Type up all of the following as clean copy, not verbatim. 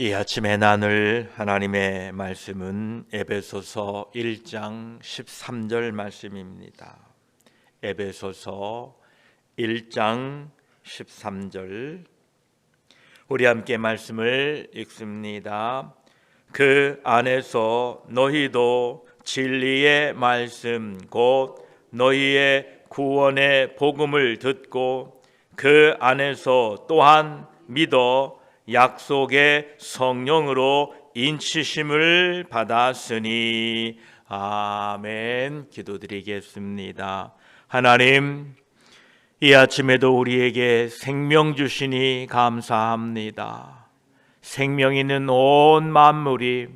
이 아침에 나눌 하나님의 말씀은 에베소서 1장 13절 말씀입니다. 에베소서 1장 13절 우리 함께 말씀을 읽습니다. 그 안에서 너희도 진리의 말씀 곧 너희의 구원의 복음을 듣고 그 안에서 또한 믿어 약속의 성령으로 인치심을 받았으니 아멘. 기도드리겠습니다. 하나님, 이 아침에도 우리에게 생명 주시니 감사합니다. 생명 있는 온 만물이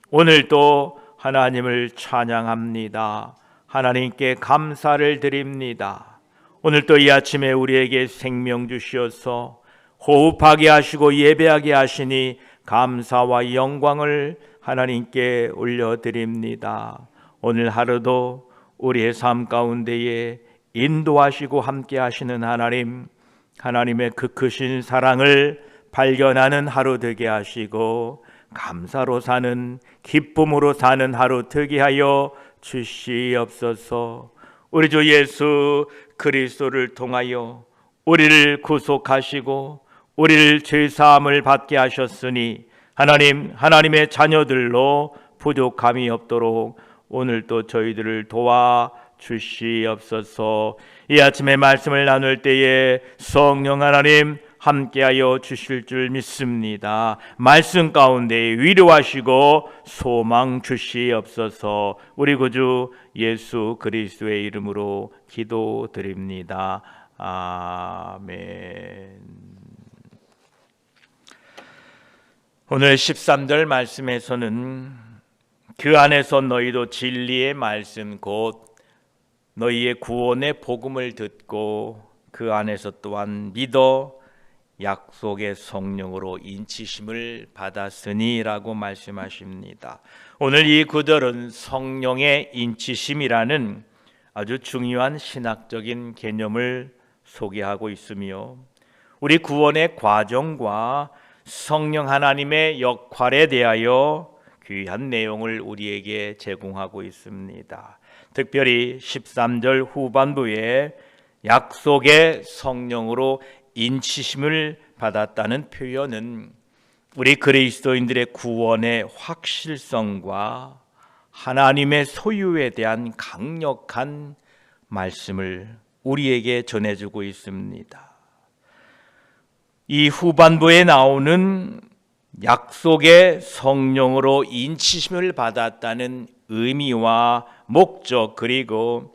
오늘도 하나님을 찬양합니다. 하나님께 감사를 드립니다. 오늘도 이 아침에 우리에게 생명 주시어서 호흡하게 하시고 예배하게 하시니 감사와 영광을 하나님께 올려드립니다. 오늘 하루도 우리의 삶 가운데에 인도하시고 함께 하시는 하나님, 하나님의 그 크신 사랑을 발견하는 하루 되게 하시고 감사로 사는, 기쁨으로 사는 하루 되게 하여 주시옵소서. 우리 주 예수 그리스도를 통하여 우리를 구속하시고 우리를 죄사함을 받게 하셨으니 하나님, 하나님의 자녀들로 부족함이 없도록 오늘도 저희들을 도와 주시옵소서. 이 아침에 말씀을 나눌 때에 성령 하나님 함께하여 주실 줄 믿습니다. 말씀 가운데 위로하시고 소망 주시옵소서. 우리 구주 예수 그리스도의 이름으로 기도드립니다. 아멘. 오늘 13절 말씀에서는 그 안에서 너희도 진리의 말씀 곧 너희의 구원의 복음을 듣고 그 안에서 또한 믿어 약속의 성령으로 인치심을 받았으니 라고 말씀하십니다. 오늘 이 구절은 성령의 인치심이라는 아주 중요한 신학적인 개념을 소개하고 있으며 우리 구원의 과정과 성령 하나님의 역할에 대하여 귀한 내용을 우리에게 제공하고 있습니다. 특별히 13절 후반부에 약속의 성령으로 인치심을 받았다는 표현은 우리 그리스도인들의 구원의 확실성과 하나님의 소유에 대한 강력한 말씀을 우리에게 전해주고 있습니다. 이 후반부에 나오는 약속의 성령으로 인치심을 받았다는 의미와 목적 그리고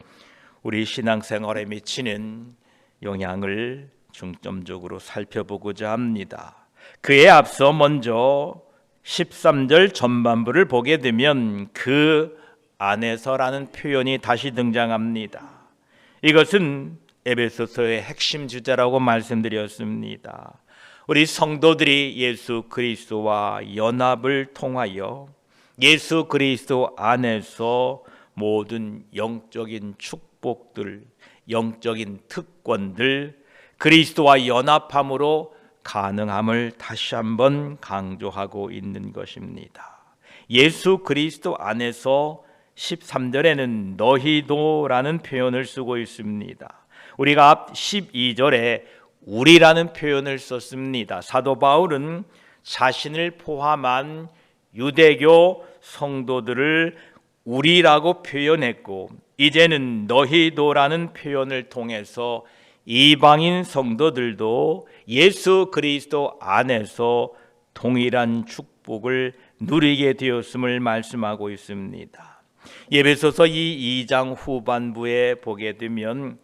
우리 신앙생활에 미치는 영향을 중점적으로 살펴보고자 합니다. 그에 앞서 먼저 13절 전반부를 보게 되면 그 안에서라는 표현이 다시 등장합니다. 이것은 에베소서의 핵심 주제라고 말씀드렸습니다. 우리 성도들이 예수 그리스도와 연합을 통하여 예수 그리스도 안에서 모든 영적인 축복들, 영적인 특권들, 그리스도와 연합함으로 가능함을 다시 한번 강조하고 있는 것입니다. 예수 그리스도 안에서 13절에는 너희도라는 표현을 쓰고 있습니다. 우리가 앞 12절에 우리라는 표현을 썼습니다. 사도 바울은 자신을 포함한 유대교 성도들을 우리라고 표현했고 이제는 너희도라는 표현을 통해서 이방인 성도들도 예수 그리스도 안에서 동일한 축복을 누리게 되었음을 말씀하고 있습니다. 에베소서 이 2장 후반부에 보게 되면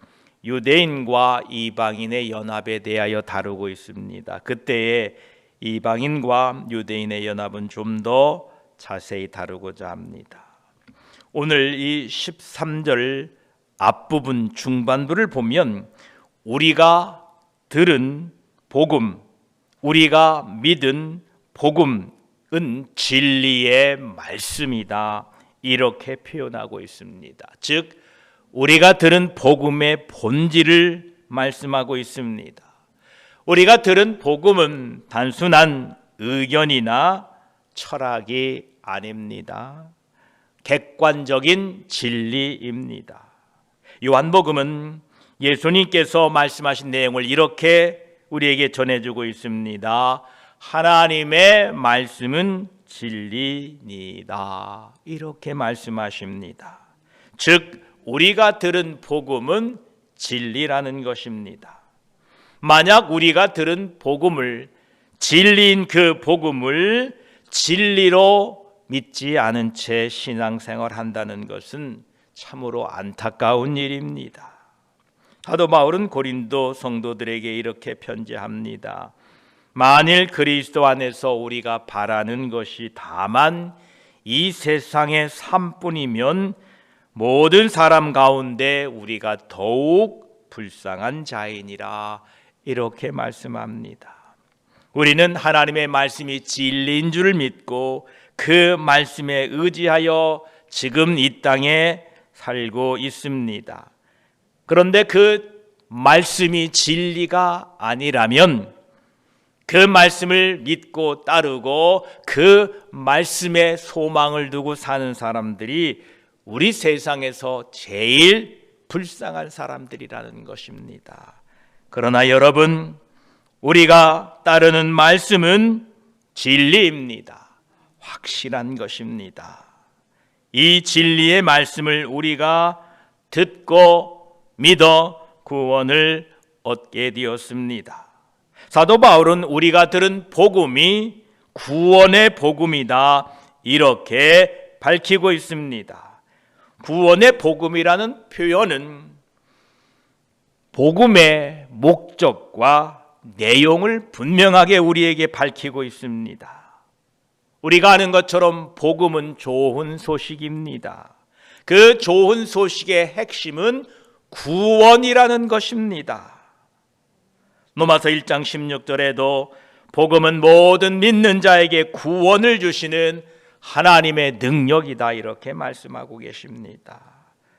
유대인과 이방인의 연합에 대하여 다루고 있습니다. 그때의 이방인과 유대인의 연합은 좀 더 자세히 다루고자 합니다. 오늘 이 13절 앞부분 중반부를 보면 우리가 들은 복음, 우리가 믿은 복음은 진리의 말씀이다 이렇게 표현하고 있습니다. 즉 우리가 들은 복음의 본질을 말씀하고 있습니다. 우리가 들은 복음은 단순한 의견이나 철학이 아닙니다. 객관적인 진리입니다. 요한복음은 예수님께서 말씀하신 내용을 이렇게 우리에게 전해주고 있습니다. 하나님의 말씀은 진리니이다. 이렇게 말씀하십니다. 즉 우리가 들은 복음은 진리라는 것입니다. 만약 우리가 들은 복음을, 진리인 그 복음을 진리로 믿지 않은 채 신앙생활 한다는 것은 참으로 안타까운 일입니다. 사도 바울은 고린도 성도들에게 이렇게 편지합니다. 만일 그리스도 안에서 우리가 바라는 것이 다만 이 세상의 삶뿐이면 모든 사람 가운데 우리가 더욱 불쌍한 자이니라. 이렇게 말씀합니다. 우리는 하나님의 말씀이 진리인 줄 믿고 그 말씀에 의지하여 지금 이 땅에 살고 있습니다. 그런데 그 말씀이 진리가 아니라면 그 말씀을 믿고 따르고 그 말씀에 소망을 두고 사는 사람들이 우리 세상에서 제일 불쌍한 사람들이라는 것입니다. 그러나 여러분, 우리가 따르는 말씀은 진리입니다. 확실한 것입니다. 이 진리의 말씀을 우리가 듣고 믿어 구원을 얻게 되었습니다. 사도 바울은 우리가 들은 복음이 구원의 복음이다 이렇게 밝히고 있습니다. 구원의 복음이라는 표현은 복음의 목적과 내용을 분명하게 우리에게 밝히고 있습니다. 우리가 아는 것처럼 복음은 좋은 소식입니다. 그 좋은 소식의 핵심은 구원이라는 것입니다. 로마서 1장 16절에도 복음은 모든 믿는 자에게 구원을 주시는 하나님의 능력이다 이렇게 말씀하고 계십니다.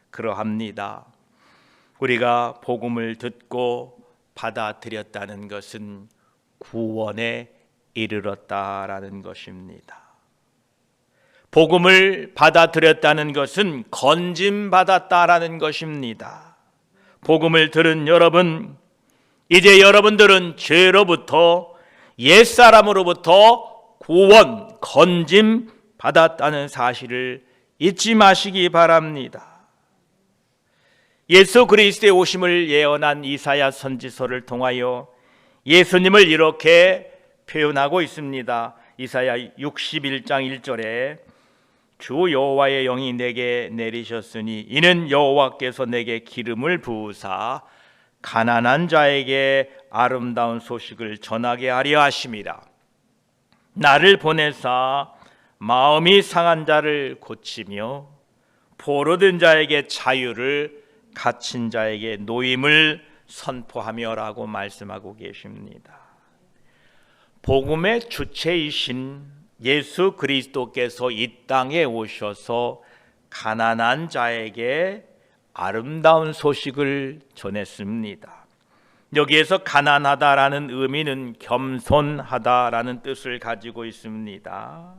그러합니다. 우리가 복음을 듣고 받아들였다는 것은 구원에 이르렀다라는 것입니다. 복음을 받아들였다는 것은 건짐받았다라는 것입니다. 복음을 들은 여러분, 이제 여러분들은 죄로부터, 옛사람으로부터 구원, 건짐 받았다는 사실을 잊지 마시기 바랍니다. 예수 그리스도의 오심을 예언한 이사야 선지서를 통하여 예수님을 이렇게 표현하고 있습니다. 이사야 61장 1절에 주 여호와의 영이 내게 내리셨으니 이는 여호와께서 내게 기름을 부으사 가난한 자에게 아름다운 소식을 전하게 하려 하심이라. 나를 보내사 마음이 상한 자를 고치며 포로된 자에게 자유를, 갇힌 자에게 노임을 선포하며라고 말씀하고 계십니다. 복음의 주체이신 예수 그리스도께서 이 땅에 오셔서 가난한 자에게 아름다운 소식을 전했습니다. 여기에서 가난하다라는 의미는 겸손하다라는 뜻을 가지고 있습니다.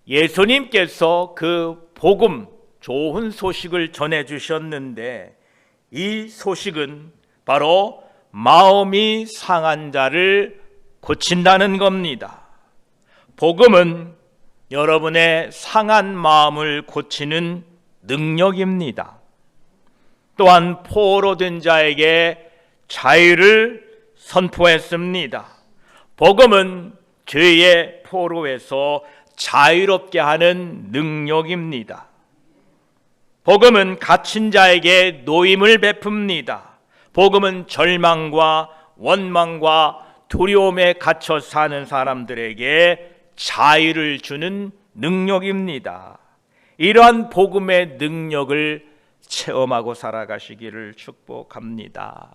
예수님께서 그 복음, 좋은 소식을 전해주셨는데 이 소식은 바로 마음이 상한 자를 고친다는 겁니다. 복음은 여러분의 상한 마음을 고치는 능력입니다. 또한 포로된 자에게 자유를 선포했습니다. 복음은 죄의 포로에서 자유롭게 하는 능력입니다. 복음은 갇힌 자에게 노임을 베풉니다. 복음은 절망과 원망과 두려움에 갇혀 사는 사람들에게 자유를 주는 능력입니다. 이러한 복음의 능력을 체험하고 살아가시기를 축복합니다.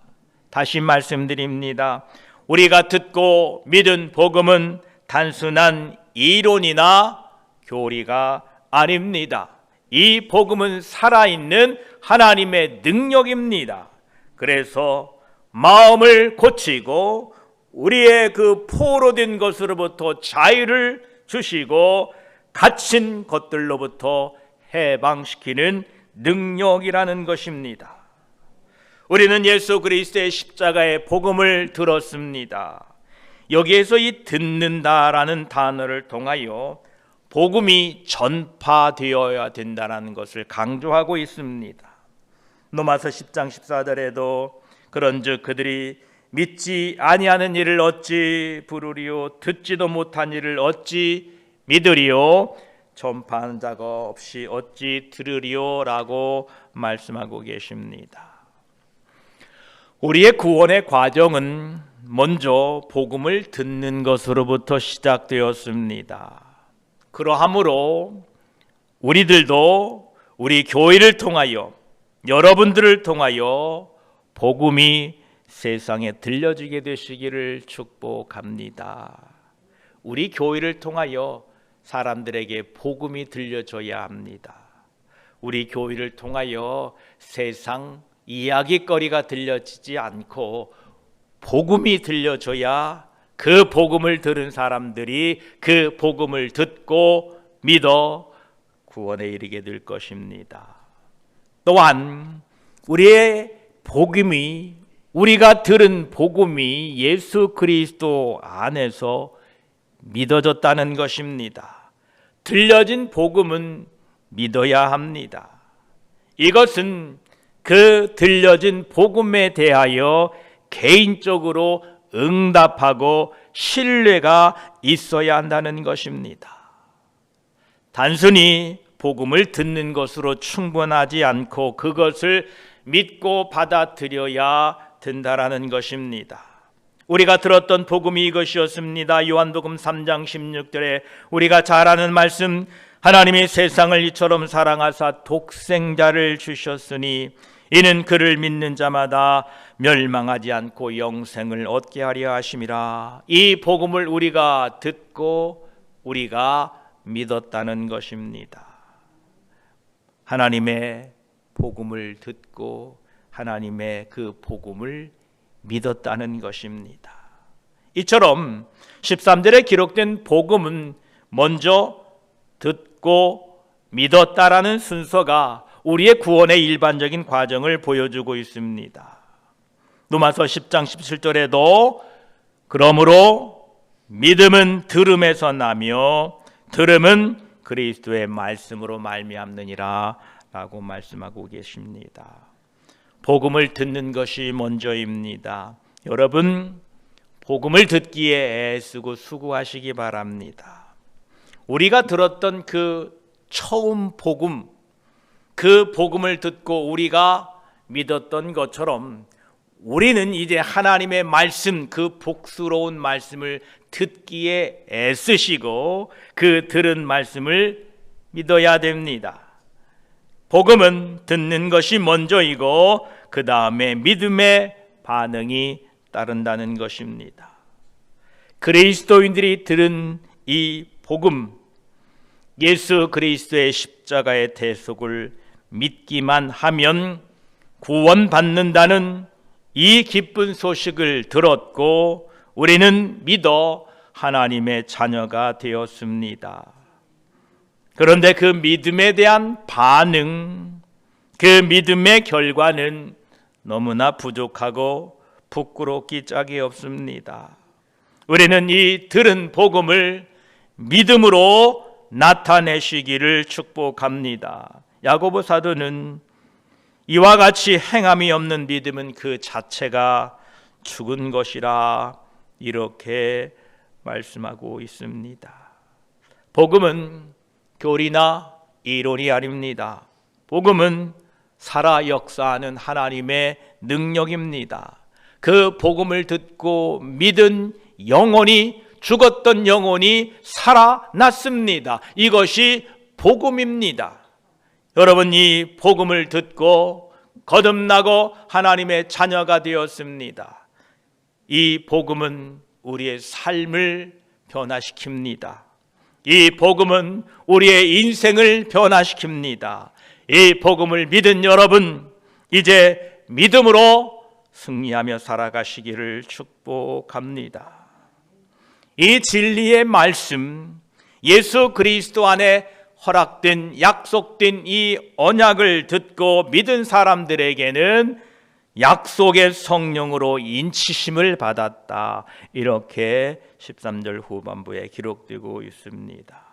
다시 말씀드립니다. 우리가 듣고 믿은 복음은 단순한 이론이나 교리가 아닙니다. 이 복음은 살아있는 하나님의 능력입니다. 그래서 마음을 고치고 우리의 그 포로된 것으로부터 자유를 주시고 갇힌 것들로부터 해방시키는 능력이라는 것입니다. 우리는 예수 그리스도의 십자가의 복음을 들었습니다. 여기에서 이 듣는다라는 단어를 통하여 복음이 전파되어야 된다는 것을 강조하고 있습니다. 로마서 10장 14절에도 그런즉 그들이 믿지 아니하는 일을 어찌 부르리요 듣지도 못한 일을 어찌 믿으리요 전파하는 자가 없이 어찌 들으리요 라고 말씀하고 계십니다. 우리의 구원의 과정은 먼저 복음을 듣는 것으로부터 시작되었습니다. 그러하므로 우리들도 우리 교회를 통하여 여러분들을 통하여 복음이 세상에 들려지게 되시기를 축복합니다. 우리 교회를 통하여 사람들에게 복음이 들려져야 합니다. 우리 교회를 통하여 세상 이야기거리가 들려지지 않고 복음이 들려줘야 그 복음을 들은 사람들이 그 복음을 듣고 믿어 구원에 이르게 될 것입니다. 또한 우리의 복음이 우리가 들은 복음이 예수 그리스도 안에서 믿어졌다는 것입니다. 들려진 복음은 믿어야 합니다. 이것은 그 들려진 복음에 대하여 개인적으로 응답하고 신뢰가 있어야 한다는 것입니다. 단순히 복음을 듣는 것으로 충분하지 않고 그것을 믿고 받아들여야 된다라는 것입니다. 우리가 들었던 복음이 이것이었습니다. 요한복음 3장 16절에 우리가 잘 아는 말씀, 하나님이 세상을 이처럼 사랑하사 독생자를 주셨으니 이는 그를 믿는 자마다 멸망하지 않고 영생을 얻게 하려 하심이라. 이 복음을 우리가 듣고 우리가 믿었다는 것입니다. 하나님의 복음을 듣고 하나님의 그 복음을 믿었다는 것입니다. 이처럼 13절에 기록된 복음은 먼저 듣고 믿었다라는 순서가 우리의 구원의 일반적인 과정을 보여주고 있습니다. 로마서 10장 17절에도 그러므로 믿음은 들음에서 나며 들음은 그리스도의 말씀으로 말미암느니라 라고 말씀하고 계십니다. 복음을 듣는 것이 먼저입니다. 여러분, 복음을 듣기에 애쓰고 수고하시기 바랍니다. 우리가 들었던 그 처음 복음, 그 복음을 듣고 우리가 믿었던 것처럼 우리는 이제 하나님의 말씀, 그 복스러운 말씀을 듣기에 애쓰시고 그 들은 말씀을 믿어야 됩니다. 복음은 듣는 것이 먼저이고 그 다음에 믿음의 반응이 따른다는 것입니다. 그리스도인들이 들은 이 복음, 예수 그리스도의 십자가의 대속을 믿기만 하면 구원받는다는 이 기쁜 소식을 들었고 우리는 믿어 하나님의 자녀가 되었습니다. 그런데 그 믿음에 대한 반응, 그 믿음의 결과는 너무나 부족하고 부끄럽기 짝이 없습니다. 우리는 이 들은 복음을 믿음으로 나타내시기를 축복합니다. 야고보 사도는 이와 같이 행함이 없는 믿음은 그 자체가 죽은 것이라 이렇게 말씀하고 있습니다. 복음은 교리나 이론이 아닙니다. 복음은 살아 역사하는 하나님의 능력입니다. 그 복음을 듣고 믿은 영혼이, 죽었던 영혼이 살아났습니다. 이것이 복음입니다. 여러분, 이 복음을 듣고 거듭나고 하나님의 자녀가 되었습니다. 이 복음은 우리의 삶을 변화시킵니다. 이 복음은 우리의 인생을 변화시킵니다. 이 복음을 믿은 여러분, 이제 믿음으로 승리하며 살아가시기를 축복합니다. 이 진리의 말씀, 예수 그리스도 안에 허락된 약속된 이 언약을 듣고 믿은 사람들에게는 약속의 성령으로 인치심을 받았다, 이렇게 13절 후반부에 기록되고 있습니다.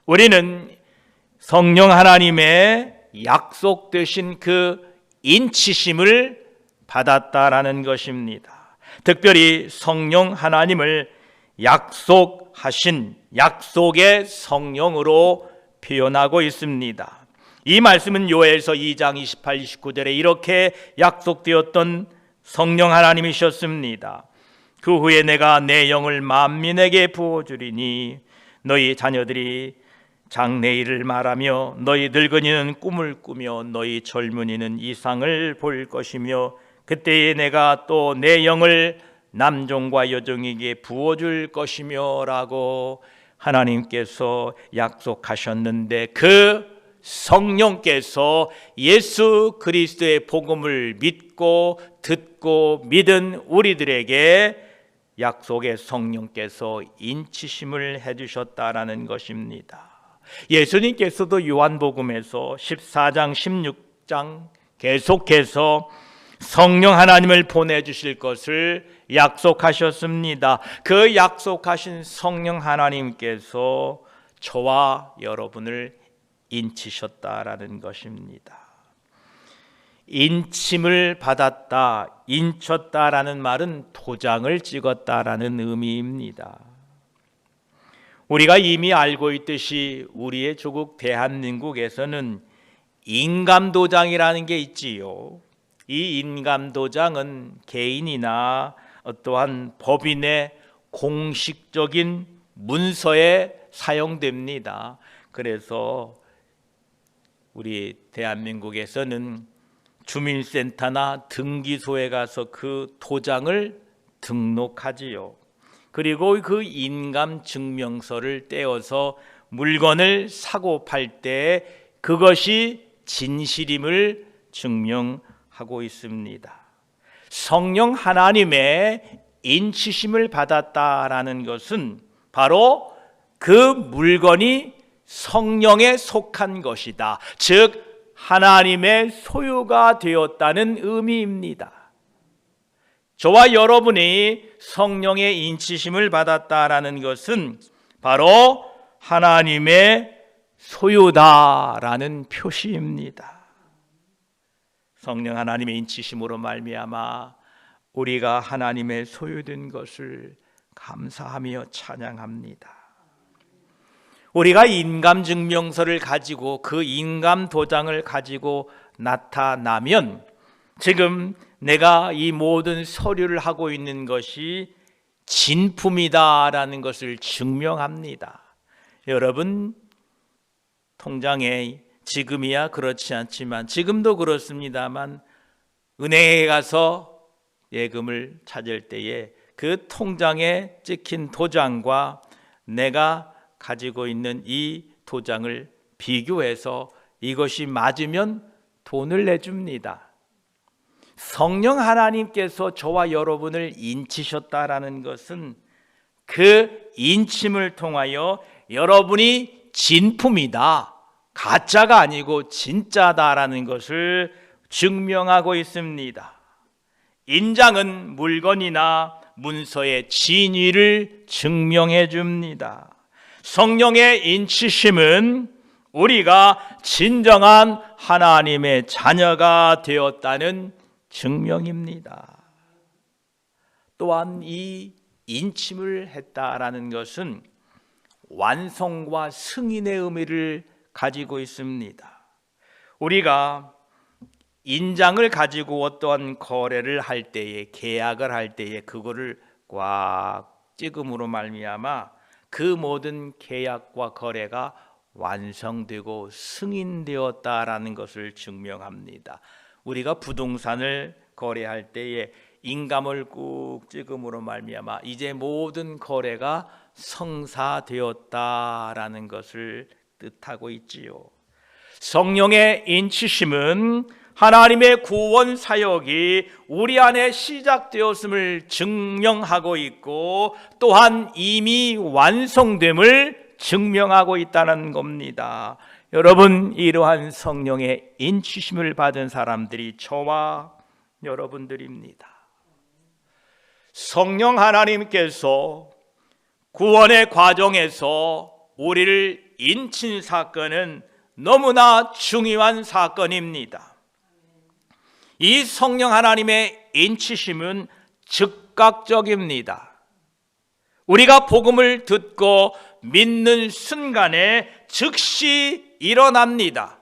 우리는 성령 하나님의 약속되신 그 인치심을 받았다라는 것입니다. 특별히 성령 하나님을 약속하신 약속의 성령으로 표현하고 있습니다. 이 말씀은 요엘서 2장 28, 29절에 이렇게 약속되었던 성령 하나님이셨습니다. 그 후에 내가 내 영을 만민에게 부어주리니 너희 자녀들이 장래일을 말하며 너희 늙은이는 꿈을 꾸며 너희 젊은이는 이상을 볼 것이며 그때에 내가 또 내 영을 남종과 여종에게 부어줄 것이며 라고 하나님께서 약속하셨는데, 그 성령께서 예수 그리스도의 복음을 믿고 듣고 믿은 우리들에게 약속의 성령께서 인치심을 해주셨다라는 것입니다. 예수님께서도 요한복음에서 14장 16장 계속해서 성령 하나님을 보내주실 것을 약속하셨습니다. 그 약속하신 성령 하나님께서 저와 여러분을 인치셨다라는 것입니다. 인침을 받았다, 인쳤다라는 말은 도장을 찍었다라는 의미입니다. 우리가 이미 알고 있듯이 우리의 조국 대한민국에서는 인감도장이라는 게 있지요. 이 인감도장은 개인이나 어떠한 법인의 공식적인 문서에 사용됩니다. 그래서 우리 대한민국에서는 주민센터나 등기소에 가서 그 도장을 등록하지요. 그리고 그 인감증명서를 떼어서 물건을 사고 팔 때 그것이 진실임을 증명하고 있습니다. 성령 하나님의 인치심을 받았다라는 것은 바로 그 물건이 성령에 속한 것이다, 즉 하나님의 소유가 되었다는 의미입니다. 저와 여러분이 성령의 인치심을 받았다라는 것은 바로 하나님의 소유다라는 표시입니다. 성령 하나님의 인치심으로 말미암아 우리가 하나님의 소유된 것을 감사하며 찬양합니다. 우리가 인감증명서를 가지고 그 인감도장을 가지고 나타나면 지금 내가 이 모든 서류를 하고 있는 것이 진품이다라는 것을 증명합니다. 여러분 통장에 지금이야 그렇지 않지만 지금도 그렇습니다만 은행에 가서 예금을 찾을 때에 그 통장에 찍힌 도장과 내가 가지고 있는 이 도장을 비교해서 이것이 맞으면 돈을 내줍니다. 성령 하나님께서 저와 여러분을 인치셨다라는 것은 그 인침을 통하여 여러분이 진품이다, 가짜가 아니고 진짜다라는 것을 증명하고 있습니다. 인장은 물건이나 문서의 진위를 증명해 줍니다. 성령의 인치심은 우리가 진정한 하나님의 자녀가 되었다는 증명입니다. 또한 이 인침을 했다라는 것은 완성과 승인의 의미를 가지고 있습니다. 우리가 인장을 가지고 어떠한 거래를 할 때에, 계약을 할 때에 그거를 꽉 찍음으로 말미암아 그 모든 계약과 거래가 완성되고 승인되었다라는 것을 증명합니다. 우리가 부동산을 거래할 때에 인감을 꾹 찍음으로 말미암아 이제 모든 거래가 성사되었다라는 것을 뜻하고 있지요. 성령의 인치심은 하나님의 구원 사역이 우리 안에 시작되었음을 증명하고 있고, 또한 이미 완성됨을 증명하고 있다는 겁니다. 여러분, 이러한 성령의 인치심을 받은 사람들이 저와 여러분들입니다. 성령 하나님께서 구원의 과정에서 우리를 인친 사건은 너무나 중요한 사건입니다. 이 성령 하나님의 인치심은 즉각적입니다. 우리가 복음을 듣고 믿는 순간에 즉시 일어납니다.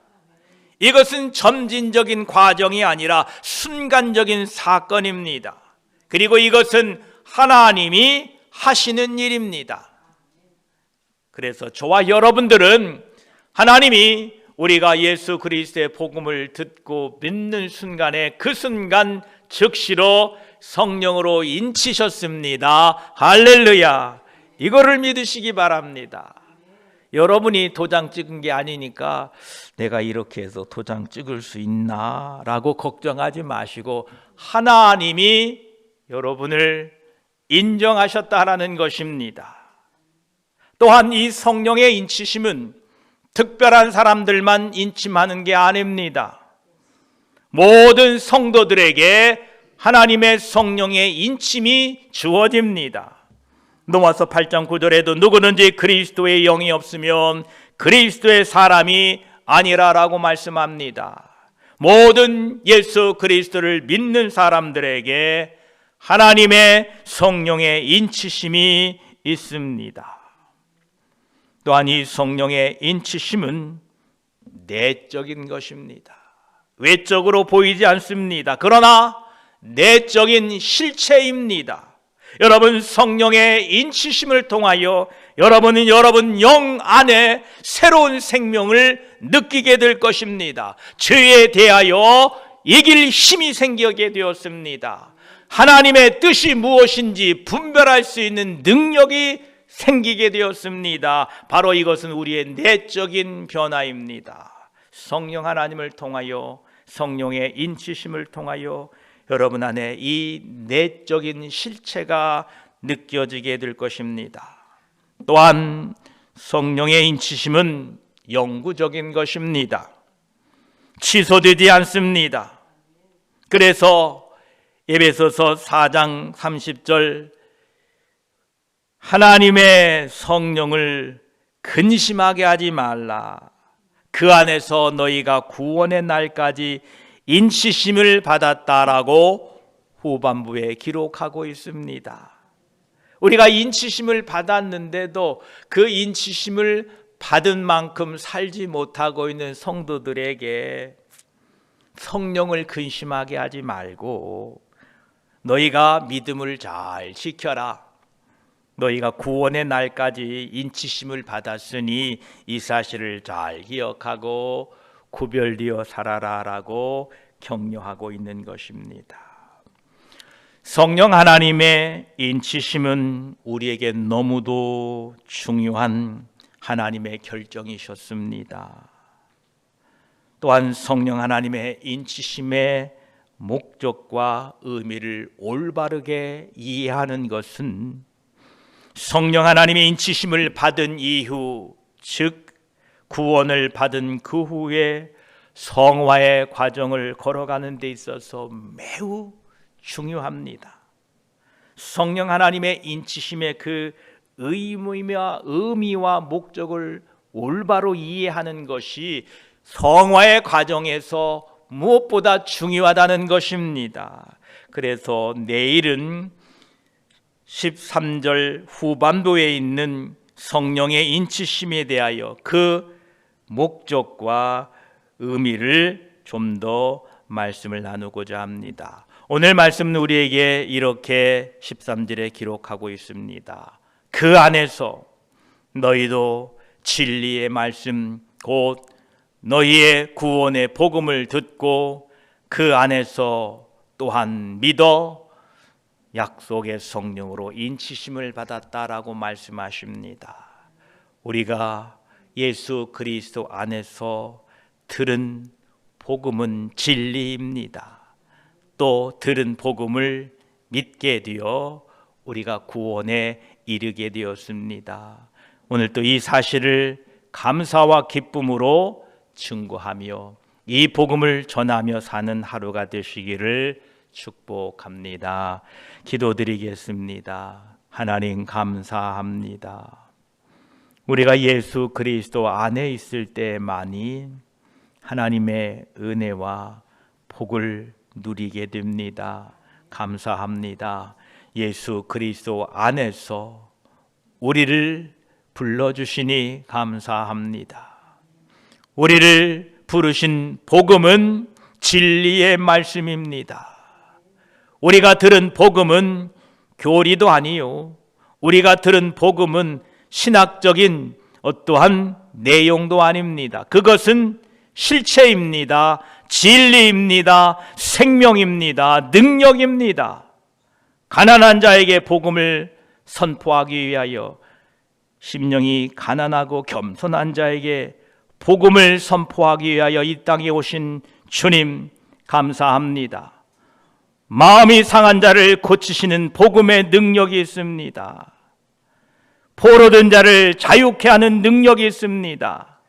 이것은 점진적인 과정이 아니라 순간적인 사건입니다. 그리고 이것은 하나님이 하시는 일입니다. 그래서 저와 여러분들은 하나님이 우리가 예수 그리스도의 복음을 듣고 믿는 순간에 그 순간 즉시로 성령으로 인치셨습니다. 할렐루야. 이거를 믿으시기 바랍니다. 여러분이 도장 찍은 게 아니니까 내가 이렇게 해서 도장 찍을 수 있나 라고 걱정하지 마시고, 하나님이 여러분을 인정하셨다라는 것입니다. 또한 이 성령의 인치심은 특별한 사람들만 인침하는 게 아닙니다. 모든 성도들에게 하나님의 성령의 인침이 주어집니다. 로마서 8장 9절에도 누구든지 그리스도의 영이 없으면 그리스도의 사람이 아니라라고 말씀합니다. 모든 예수 그리스도를 믿는 사람들에게 하나님의 성령의 인치심이 있습니다. 또한 이 성령의 인치심은 내적인 것입니다. 외적으로 보이지 않습니다. 그러나 내적인 실체입니다. 여러분, 성령의 인치심을 통하여 여러분은 여러분 영 안에 새로운 생명을 느끼게 될 것입니다. 죄에 대하여 이길 힘이 생기게 되었습니다. 하나님의 뜻이 무엇인지 분별할 수 있는 능력이 생기게 되었습니다. 바로 이것은 우리의 내적인 변화입니다. 성령 하나님을 통하여, 성령의 인치심을 통하여 여러분 안에 이 내적인 실체가 느껴지게 될 것입니다. 또한 성령의 인치심은 영구적인 것입니다. 취소되지 않습니다. 그래서 에베소서 4장 30절, 하나님의 성령을 근심하게 하지 말라. 그 안에서 너희가 구원의 날까지 인치심을 받았다라고 후반부에 기록하고 있습니다. 우리가 인치심을 받았는데도 그 인치심을 받은 만큼 살지 못하고 있는 성도들에게 성령을 근심하게 하지 말고 너희가 믿음을 잘 지켜라. 너희가 구원의 날까지 인치심을 받았으니 이 사실을 잘 기억하고 구별되어 살아라라고 격려하고 있는 것입니다. 성령 하나님의 인치심은 우리에게 너무도 중요한 하나님의 결정이셨습니다. 또한 성령 하나님의 인치심의 목적과 의미를 올바르게 이해하는 것은 성령 하나님의 인치심을 받은 이후, 즉 구원을 받은 그 후에 성화의 과정을 걸어가는 데 있어서 매우 중요합니다. 성령 하나님의 인치심의 그 의미와 목적을 올바로 이해하는 것이 성화의 과정에서 무엇보다 중요하다는 것입니다. 그래서 내일은 13절 후반부에 있는 성령의 인치심에 대하여 그 목적과 의미를 좀 더 말씀을 나누고자 합니다. 오늘 말씀은 우리에게 이렇게 13절에 기록하고 있습니다. 그 안에서 너희도 진리의 말씀 곧 너희의 구원의 복음을 듣고 그 안에서 또한 믿어 약속의 성령으로 인치심을 받았다라고 말씀하십니다. 우리가 예수 그리스도 안에서 들은 복음은 진리입니다. 또 들은 복음을 믿게 되어 우리가 구원에 이르게 되었습니다. 오늘 또 이 사실을 감사와 기쁨으로 증거하며 이 복음을 전하며 사는 하루가 되시기를 축복합니다. 기도드리겠습니다. 하나님 감사합니다. 우리가 예수 그리스도 안에 있을 때만이 하나님의 은혜와 복을 누리게 됩니다. 감사합니다. 예수 그리스도 안에서 우리를 불러주시니 감사합니다. 우리를 부르신 복음은 진리의 말씀입니다. 우리가 들은 복음은 교리도 아니요, 우리가 들은 복음은 신학적인 어떠한 내용도 아닙니다. 그것은 실체입니다. 진리입니다. 생명입니다. 능력입니다. 가난한 자에게 복음을 선포하기 위하여 심령이 가난하고 겸손한 자에게 복음을 선포하기 위하여 이 땅에 오신 주님 감사합니다. 마음이 상한 자를 고치시는 복음의 능력이 있습니다. 포로된 자를 자유케 하는 능력이 있습니다.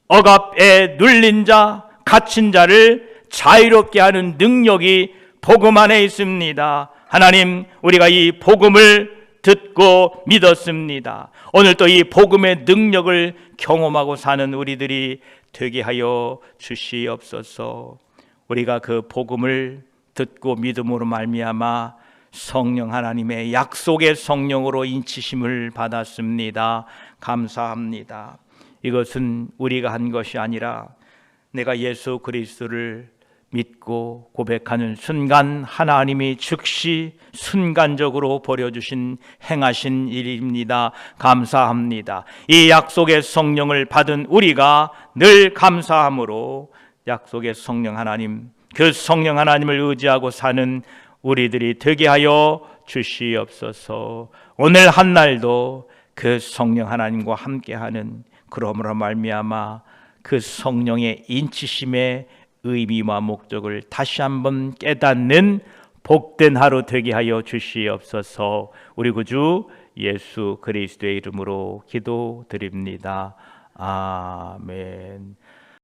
억압에 눌린 자, 갇힌 자를 자유롭게 하는 능력이 복음 안에 있습니다. 하나님, 우리가 이 복음을 듣고 믿었습니다. 오늘 또 이 복음의 능력을 경험하고 사는 우리들이 되게 하여 주시옵소서. 우리가 그 복음을 듣고 믿음으로 말미암아 성령 하나님의 약속의 성령으로 인치심을 받았습니다. 감사합니다. 이것은 우리가 한 것이 아니라 내가 예수 그리스도를 믿고 고백하는 순간 하나님이 즉시 순간적으로 버려주신 행하신 일입니다. 감사합니다. 이 약속의 성령을 받은 우리가 늘 감사함으로 약속의 성령 하나님, 그 성령 하나님을 의지하고 사는 우리들이 되게 하여 주시옵소서. 오늘 한 날도 그 성령 하나님과 함께하는, 그러므로 말미암아 그 성령의 인치심의 의미와 목적을 다시 한번 깨닫는 복된 하루 되게 하여 주시옵소서. 우리 구주 예수 그리스도의 이름으로 기도드립니다. 아멘.